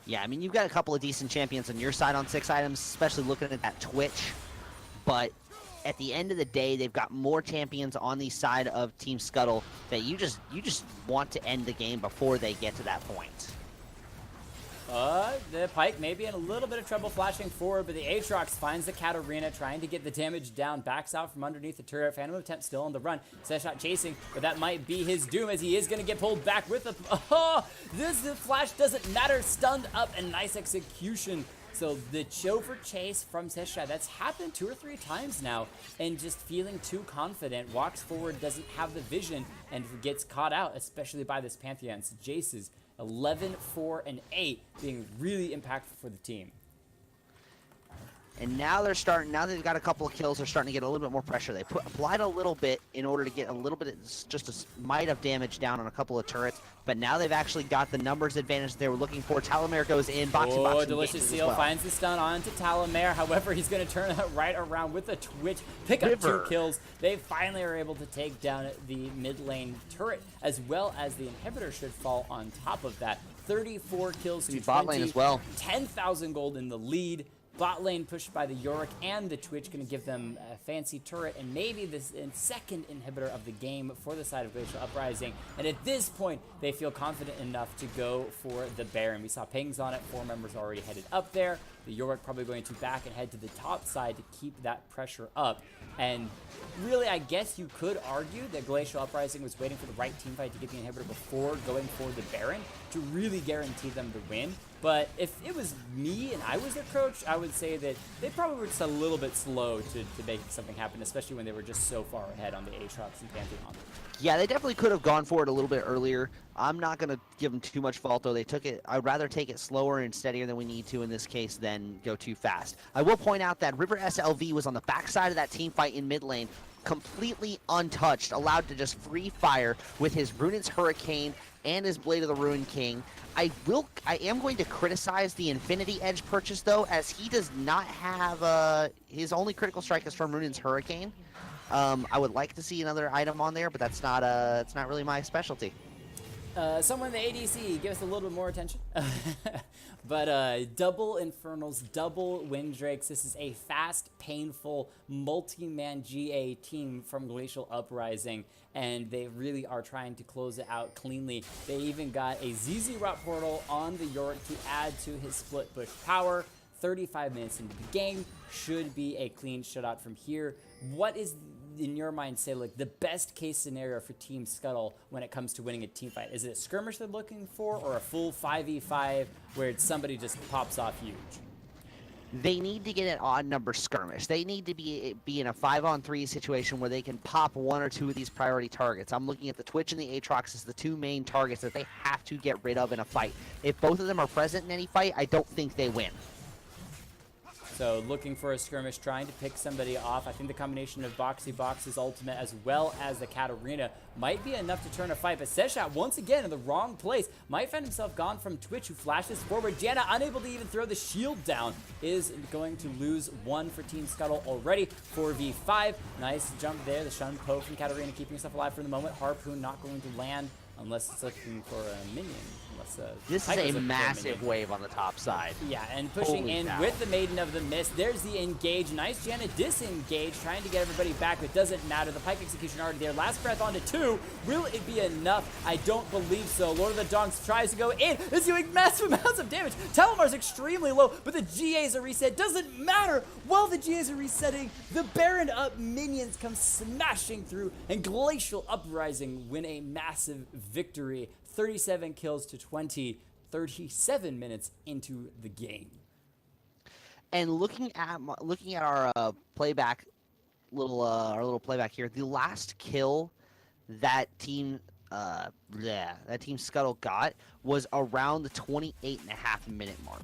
Yeah, I mean, you've got a couple of decent champions on your side on 6 items, especially looking at that Twitch, but at the end of the day, they've got more champions on the side of Team Skuttle that you just want to end the game before they get to that point. The Pike may be in a little bit of trouble flashing forward, but the Aatrox finds the Katarina, trying to get the damage down, backs out from underneath the turret. Phantom Attempt still on the run. Seshat chasing, but that might be his doom as he is going to get pulled back with a... Oh, this flash doesn't matter. Stunned up and nice execution. So the Chover chase from Seshat, that's happened 2 or 3 times now, and just feeling too confident, walks forward, doesn't have the vision, and gets caught out, especially by this Pantheon. So Jace's 11, 4, and 8 being really impactful for the team. And now they're starting, now they've got a couple of kills, they're starting to get a little bit more pressure. They applied a little bit in order to get a little bit, just a mite of damage down on a couple of turrets, but now they've actually got the numbers advantage they were looking for. Talamere goes in, boxy, Delicious Seal finds the stun onto Talamere. However, he's going to turn that right around with a Twitch, pick up 2 kills. They finally are able to take down the mid lane turret, as well as the inhibitor should fall on top of that. 34 kills to 20, bot lane as well. 10,000 gold in the lead. Bot lane pushed by the Yorick and the Twitch, going to give them a fancy turret and maybe this second inhibitor of the game for the side of Glacial Uprising. And at this point, they feel confident enough to go for the Baron. We saw pings on it, 4 members already headed up there. The Yorick probably going to back and head to the top side to keep that pressure up. And really, I guess you could argue that Glacial Uprising was waiting for the right team fight to get the inhibitor before going for the Baron to really guarantee them the win. But if it was me and I was their coach, I would say that they probably were just a little bit slow to make something happen, especially when they were just so far ahead on the Aatrox and Pantheon. Yeah, they definitely could have gone for it a little bit earlier. I'm not going to give them too much fault, though. They took it. I'd rather take it slower and steadier than we need to in this case than go too fast. I will point out that River SLV was on the backside of that team fight in mid lane, completely untouched, allowed to just free fire with his Runin's Hurricane and his Blade of the Ruin King. I am going to criticize the Infinity Edge purchase, though, as he does not have his only critical strike is from Runin's Hurricane. I would like to see another item on there, but that's not it's not really my specialty. Someone in the ADC, give us a little bit more attention. But double Infernals, double Windrakes. This is a fast, painful, multi-man GA team from Glacial Uprising, and they really are trying to close it out cleanly. They even got a ZZ Rot portal on the Yorick to add to his split push power. 35 minutes into the game, should be a clean shutout from here. What is, in your mind, say, like, the best case scenario for Team Skuttle when it comes to winning a team fight? Is it a skirmish they're looking for, or a full 5v5 where somebody just pops off huge? They need to get an odd number skirmish. They need to be in a 5-on-3 situation where they can pop 1 or 2 of these priority targets. I'm looking at the Twitch and the Aatrox as the 2 main targets that they have to get rid of in a fight. If both of them are present in any fight, I don't think they win. So looking for a skirmish, trying to pick somebody off. I think the combination of Box's ultimate as well as the Katarina might be enough to turn a fight. But Seshat, once again, in the wrong place, might find himself gone from Twitch, who flashes forward. Janna, unable to even throw the shield down, is going to lose 1 for Team Skuttle already. 4v5. Nice jump there. The Shun Po from Katarina keeping himself alive for the moment. Harpoon not going to land unless it's looking for a minion. Unless This is a massive wave on the top side. Yeah, and pushing in with the Maiden of the Mist. There's the engage. Nice Janna disengage, trying to get everybody back, but doesn't matter. The Pike execution already there. Last breath onto 2. Will it be enough? I don't believe so. Lord of the Donks tries to go in. It's doing massive amounts of damage. Talamar's extremely low, but the GAs are reset. Doesn't matter. While the GAs are resetting, the Baron up minions come smashing through, and Glacial Uprising win a massive victory. 37 kills to 20, 37 minutes into the game. And looking at our playback, our little playback here, the last kill that team Skuttle got was around the 28.5-minute mark.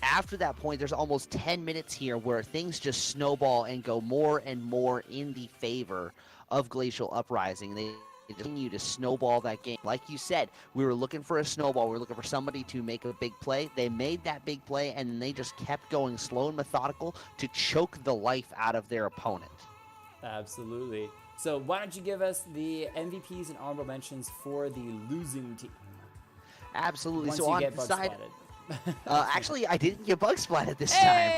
After that point, there's almost 10 minutes here where things just snowball and go more and more in the favor of Glacial Uprising. They continue to snowball that game. Like you said, we were looking for a snowball. We were looking for somebody to make a big play. They made that big play, and they just kept going slow and methodical to choke the life out of their opponent. Absolutely. So why don't you give us the MVPs and honorable mentions for the losing team? Absolutely. Once so you on get the side, actually, I didn't get bug splatted this time.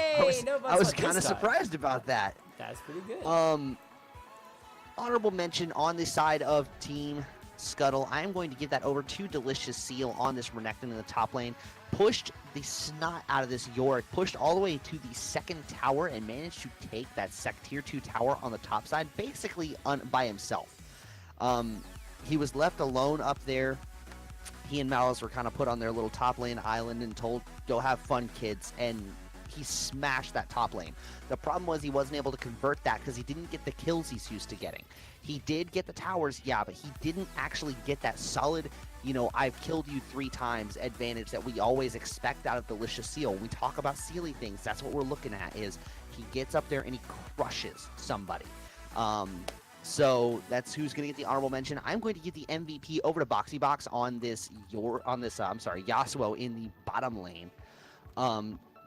I was kind of surprised about that. That's pretty good. Honorable mention on the side of Team Skuttle. I'm going to give that over to Delicious Seal on this Renekton in the top lane. Pushed the snot out of this Yorick, pushed all the way to the second tower, and managed to take that tier 2 tower on the top side, basically by himself. He was left alone up there. He and Malice were kind of put on their little top lane island and told, go have fun, kids, and he smashed that top lane. The problem was he wasn't able to convert that because he didn't get the kills he's used to getting. He did get the towers, yeah, but he didn't actually get that solid, I've killed you 3 times advantage that we always expect out of Delicious Seal. When we talk about Sealy things, that's what we're looking at, is he gets up there and he crushes somebody. So that's who's going to get the honorable mention. I'm going to give the MVP over to BoxyBox on this Yasuo in the bottom lane.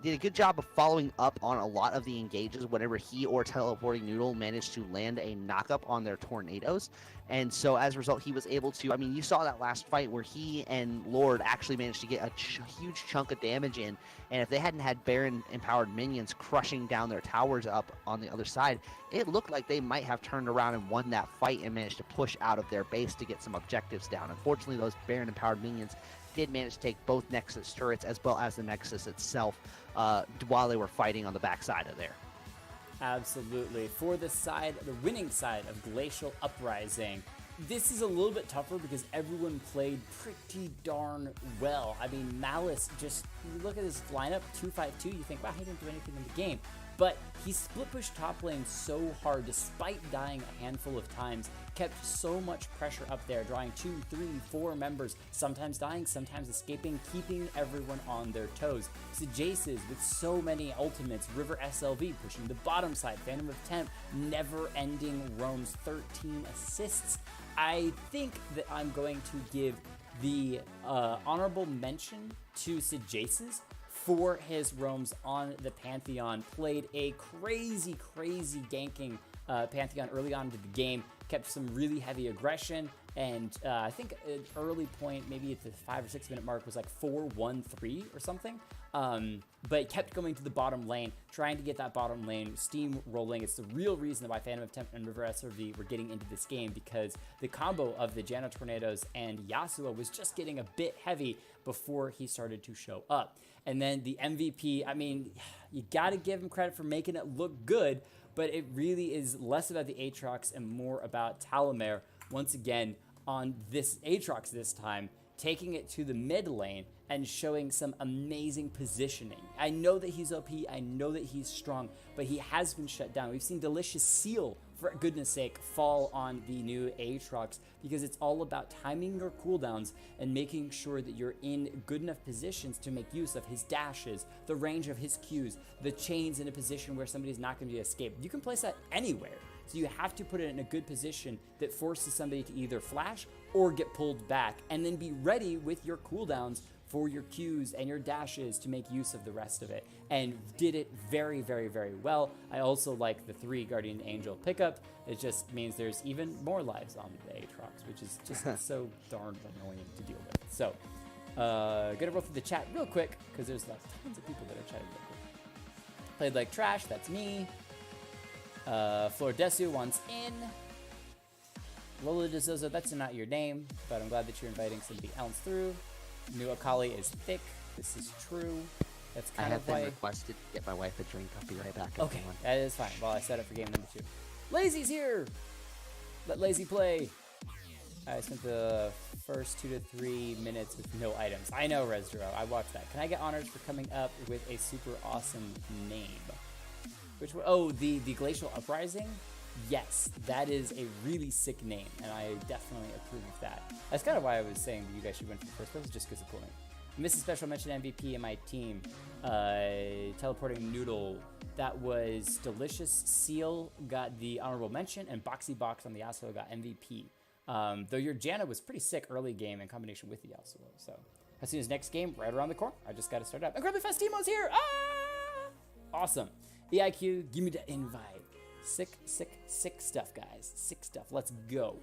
Did a good job of following up on a lot of the engages whenever he or Teleporting Noodle managed to land a knockup on their tornadoes. And so as a result, he was able to, you saw that last fight where he and Lord actually managed to get a huge chunk of damage in. And if they hadn't had Baron empowered minions crushing down their towers up on the other side, it looked like they might have turned around and won that fight and managed to push out of their base to get some objectives down. Unfortunately, those Baron empowered minions did manage to take both Nexus turrets as well as the Nexus itself while they were fighting on the backside of there. Absolutely. For the winning side of Glacial Uprising, this is a little bit tougher because everyone played pretty darn well. Malice, you look at his lineup, 2-5-2, you think, wow, he didn't do anything in the game. But he split pushed top lane so hard, despite dying a handful of times, kept so much pressure up there, drawing 2, 3, 4 members, sometimes dying, sometimes escaping, keeping everyone on their toes. So Jace's with so many ultimates, River SLV pushing the bottom side, Phantom of Temp, never-ending roams, 13 assists. I think that I'm going to give the honorable mention to Jace's for his roams on the Pantheon. Played a crazy ganking Pantheon early on into the game, kept some really heavy aggression, and I think an early point, maybe at the 5 or 6 minute mark, was like 4-1-3 or something. But kept going to the bottom lane, trying to get that bottom lane steam rolling. It's the real reason why Phantom of Temp and River SRV were getting into this game, because the combo of the Janna Tornadoes and Yasuo was just getting a bit heavy before he started to show up. And then the MVP, you got to give him credit for making it look good, but it really is less about the Aatrox and more about Talamer, once again, on this Aatrox this time, taking it to the mid lane and showing some amazing positioning. I know that he's OP, I know that he's strong, but he has been shut down. We've seen Delicious Seal, for goodness sake, fall on the new Aatrox, because it's all about timing your cooldowns and making sure that you're in good enough positions to make use of his dashes, the range of his Qs, the chains in a position where somebody's not going to be escaped. You can place that anywhere. So you have to put it in a good position that forces somebody to either flash or get pulled back, and then be ready with your cooldowns for your Qs and your dashes to make use of the rest of it, and did it very well. I also like the 3 Guardian Angel pickup. It just means there's even more lives on the Aatrox, which is just so darn annoying to deal with. So Gonna roll through the chat real quick because there's like tons of people that are chatting real quick. Played like trash, that's me. Flordesu wants in. Lola DeZozo, that's not your name, but I'm glad that you're inviting somebody else through. New Akali is thick. This is true. That's kind of why. I have been requested to get my wife a drink. I'll be right back. Okay, that is fine. Well, I set up for game number 2. Lazy's here! Let Lazy play. I spent the first 2 to 3 minutes with no items. I know, Rezdero. I watched that. Can I get honors for coming up with a super awesome name? Which one? Oh, the Glacial Uprising? Yes, that is a really sick name, and I definitely approve of that. That's kind of why I was saying that you guys should win for the first place, just because of cool name. Mrs. Special mention MVP in my team. Teleporting Noodle. That was Delicious. Seal got the honorable mention, and Boxy Box on the Yasuo got MVP. Though your Janna was pretty sick early game in combination with the Yasuo. So as soon as next game, right around the corner, I just got to start up. Incredibly Fast Temo's here! Ah! Awesome. EIQ, give me the invite. Sick, sick, sick stuff, guys. Sick stuff. Let's go.